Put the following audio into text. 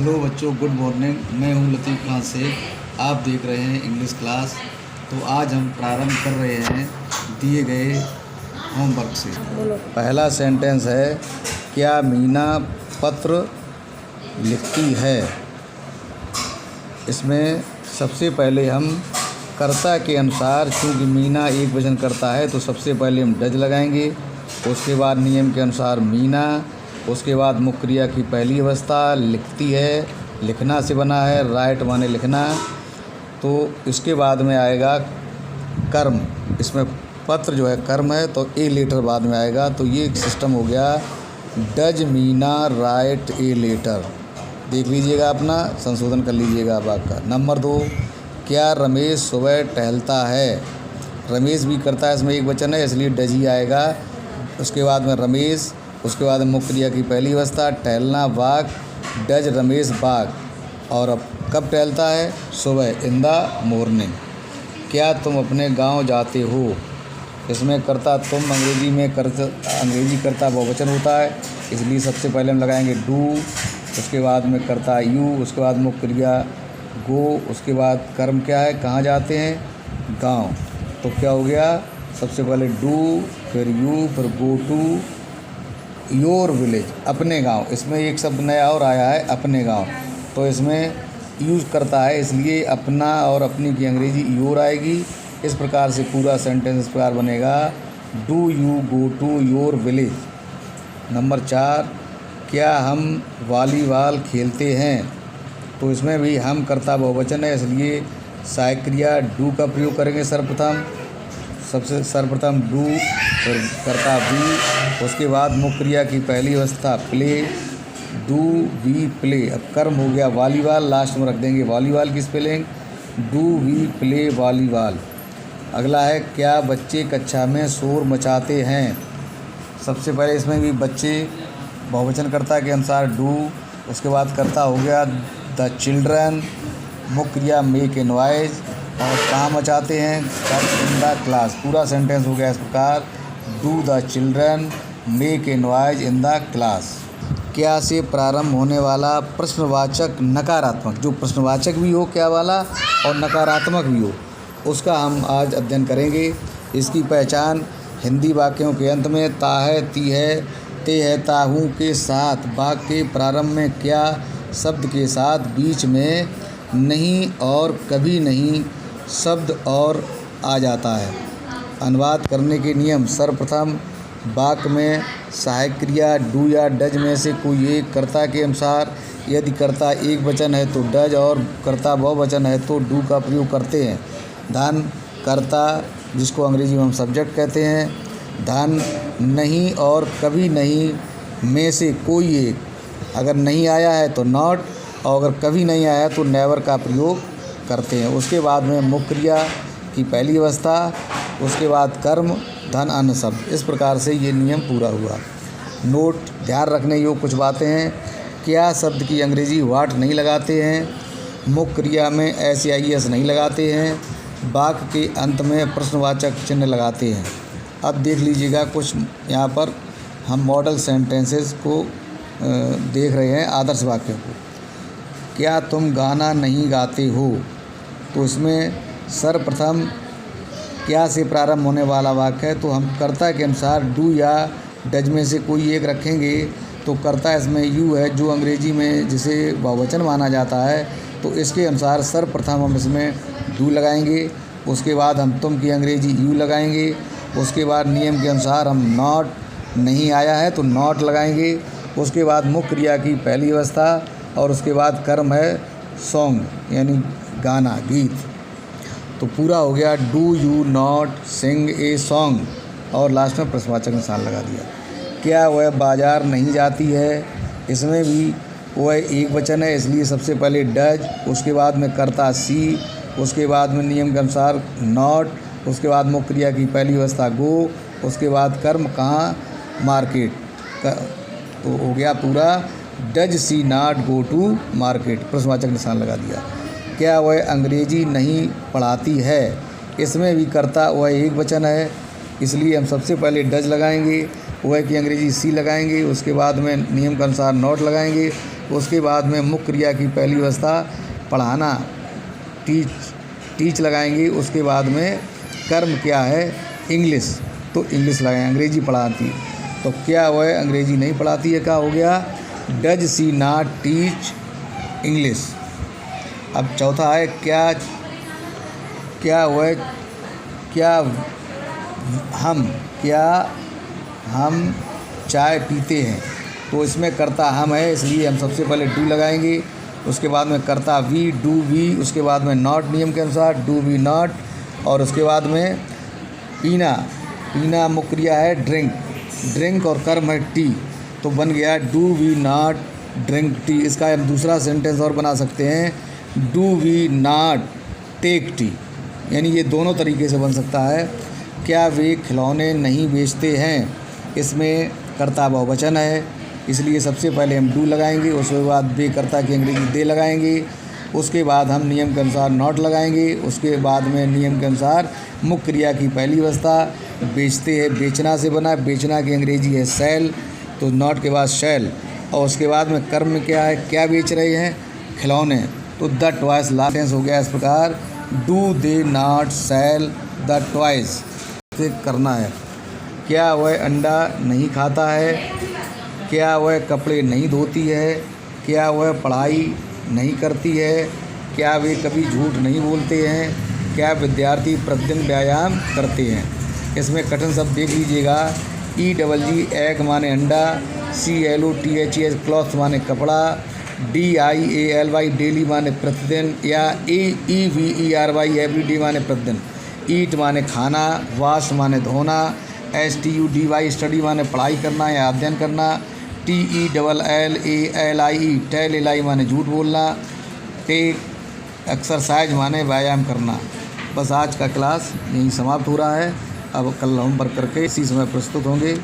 Hello बच्चों, good morning. मैं हूं लतीफ़ खान से। आप देख रहे हैं इंग्लिश क्लास। तो आज हम प्रारंभ कर रहे हैं दिए गए होमवर्क से। पहला सेंटेंस है, क्या मीना पत्र लिखती है। इसमें सबसे पहले हम कर्ता के अनुसार, चूँकि मीना एक वचन करता है तो सबसे पहले हम डज लगाएंगे। उसके बाद नियम के अनुसार मीना, उसके बाद मुख्य क्रिया की पहली अवस्था लिखती है, लिखना से बना है, राइट माने लिखना। तो इसके बाद में आएगा कर्म। इसमें पत्र जो है कर्म है तो ए लेटर बाद में आएगा। तो ये सिस्टम हो गया, does Meena write a letter. देख लीजिएगा, अपना संशोधन कर लीजिएगा आप आपका। नंबर 2, क्या रमेश सुबह टहलता है। रमेश भी करता है, इसमें एक वचन है इसलिए डज ही आएगा। उसके बाद में रमेश, उसके बाद मुख्य क्रिया की पहली अवस्था टहलना वाक, डज रमेश वाक। और अब कब टहलता है, सुबह, इन द मॉर्निंग। क्या तुम अपने गांव जाते हो। इसमें करता तुम अंग्रेजी करता बहुवचन होता है, इसलिए सबसे पहले हम लगाएंगे डू। उसके बाद में करता यू, उसके बाद मुख्य क्रिया गो, उसके बाद कर्म क्या है, कहाँ जाते हैं, गांव। तो क्या हो गया, सबसे पहले डू, फिर यू, फिर गो टू योर विलेज, अपने गांव। इसमें एक शब्द नया और आया है, अपने गांव। तो इसमें यूज़ करता है, इसलिए अपना और अपनी की अंग्रेजी योर आएगी। इस प्रकार से पूरा सेंटेंस इस प्रकार बनेगा, do you go to your village. Number 4, क्या हम वॉलीबॉल खेलते हैं। तो इसमें भी हम कर्ता बहुवचन है, इसलिए सहायक क्रिया डू का प्रयोग करेंगे सर्वप्रथम डू, फिर करता बी, उसके बाद मुख्य क्रिया की पहली अवस्था प्ले, डू वी प्ले। अब कर्म हो गया वॉलीबॉल, लास्ट में रख देंगे वॉलीबॉल की spelling, do we play volleyball. अगला है, क्या बच्चे कक्षा में शोर मचाते हैं। सबसे पहले इसमें भी बच्चे बहुवचन कर्ता के अनुसार डू, उसके बाद कर्ता हो गया द चिल्ड्रन, मुख्य क्रिया मेक ए नॉइज, और कहाँ मचाते हैं, इन द क्लास। पूरा सेंटेंस हो गया इस प्रकार, do the children make a noise in the class. क्या से प्रारंभ होने वाला प्रश्नवाचक नकारात्मक, जो प्रश्नवाचक भी हो क्या वाला और नकारात्मक भी हो, उसका हम आज अध्ययन करेंगे। इसकी पहचान हिंदी वाक्यों के अंत में ता है, ती है, ते है, ताहू के साथ, वाक्य के प्रारंभ में क्या शब्द के साथ, बीच में नहीं और कभी नहीं शब्द और आ जाता है। अनुवाद करने के नियम, सर्वप्रथम वाक्य में सहायक क्रिया डू या डज में से कोई एक कर्ता के अनुसार, यदि कर्ता एक वचन है तो डज और कर्ता बहुवचन है तो डू का प्रयोग करते हैं। धन कर्ता, जिसको अंग्रेजी में हम सब्जेक्ट कहते हैं, धन, नहीं और कभी नहीं में से कोई एक, अगर नहीं आया है तो नॉट, और अगर कभी नहीं आया तो नेवर का प्रयोग करते हैं। उसके बाद में मुख्य क्रिया की पहली अवस्था, उसके बाद कर्म, धन, अन्य शब्द। इस प्रकार से ये नियम पूरा हुआ। नोट, ध्यान रखने योग्य कुछ बातें हैं। क्या शब्द की अंग्रेजी वाट नहीं लगाते हैं, मुख्य क्रिया में SIS नहीं लगाते हैं, वाक्य के अंत में प्रश्नवाचक चिन्ह लगाते हैं। अब देख लीजिएगा, कुछ यहाँ पर हम मॉडल सेंटेंसेस को देख रहे हैं, आदर्श वाक्यों को। क्या तुम गाना नहीं गाते हो। तो इसमें सर्वप्रथम क्या से प्रारंभ होने वाला वाक्य है, तो हम कर्ता के अनुसार डू या डज में से कोई एक रखेंगे। तो कर्ता इसमें यू है, जो अंग्रेजी में जिसे बहुवचन माना जाता है, तो इसके अनुसार सर्वप्रथम हम इसमें डू लगाएंगे। उसके बाद हम तुम की अंग्रेजी यू लगाएंगे। उसके बाद नियम के अनुसार हम नॉट, नहीं आया है तो नॉट लगाएंगे। उसके बाद मुख्य क्रिया की पहली अवस्था, और उसके बाद कर्म है सॉन्ग, यानी गाना, गीत। तो पूरा हो गया, do you not sing a song, और लास्ट में प्रश्नवाचक निशान लगा दिया। क्या वह बाज़ार नहीं जाती है। इसमें भी वह एक वचन है, इसलिए सबसे पहले डज, उसके बाद में करता सी, उसके बाद में नियम के अनुसार नॉट, उसके बाद मुख्य क्रिया की पहली अवस्था गो, उसके बाद कर्म कहाँ, मार्केट। तो हो गया पूरा, does she not go to market, प्रश्नवाचक निशान लगा दिया। क्या वह अंग्रेजी नहीं पढ़ाती है। इसमें भी कर्ता वह एक वचन है, इसलिए हम सबसे पहले डज लगाएंगे, वह की अंग्रेजी सी लगाएंगे, उसके बाद में नियम के अनुसार नॉट लगाएंगे, उसके बाद में मुख्य क्रिया की पहली अवस्था पढ़ाना, टीच लगाएंगे। उसके बाद में कर्म क्या है, इंग्लिश, तो इंग्लिश लगाएंगे, अंग्रेजी पढ़ाती है। तो क्या वह अंग्रेजी नहीं पढ़ाती है, क्या हो गया, does she not teach English. अब चौथा है क्या हम चाय पीते हैं। तो इसमें कर्ता हम है, इसलिए हम सबसे पहले डू लगाएंगे। उसके बाद में कर्ता वी, डू वी। उसके बाद में नॉट, नियम के अनुसार डू वी नॉट। और उसके बाद में पीना मुख्य क्रिया है ड्रिंक और कर्म है टी, तो बन गया do we not drink tea. इसका हम दूसरा सेंटेंस और बना सकते हैं, do we not take tea, यानी ये दोनों तरीके से बन सकता है। क्या वे खिलौने नहीं बेचते हैं, इसमें कर्ता बहुवचन है, इसलिए सबसे पहले हम डू लगाएंगे। उसके बाद वे कर्ता की अंग्रेजी दे लगाएंगे। उसके बाद हम नियम के अनुसार नॉट लगाएंगे। उसके बाद में नियम के अनुसार मुख्य क्रिया की पहली अवस्था बेचते हैं, बेचना से बना, बेचना की अंग्रेजी है सेल, तो नॉट के बाद शेल। और उसके बाद में कर्म क्या है, क्या बेच रहे हैं, खिलौने, तो द टॉयज। लास्ट टेंस हो गया इस प्रकार, do they not sell the toys, से करना है। क्या वह अंडा नहीं खाता है, क्या वह कपड़े नहीं धोती है, क्या वह पढ़ाई नहीं करती है, क्या वे कभी झूठ नहीं बोलते हैं, क्या विद्यार्थी प्रतिदिन व्यायाम करते हैं। इसमें कठिन शब्द देख लीजिएगा, EGG एग माने अंडा, CLOTHES क्लॉथ माने कपड़ा, DIALY डेली माने प्रतिदिन, या EVERY एवरीडे माने प्रतिदिन, ईट माने खाना, वॉश माने धोना, STUDY स्टडी माने पढ़ाई करना या अध्ययन करना, TELLALIE टेल माने झूठ बोलना, टेक एक्सरसाइज माने व्यायाम करना। बस आज का क्लास यहीं समाप्त हो रहा है। अब कल होमवर्क करके इसी समय प्रस्तुत होंगे।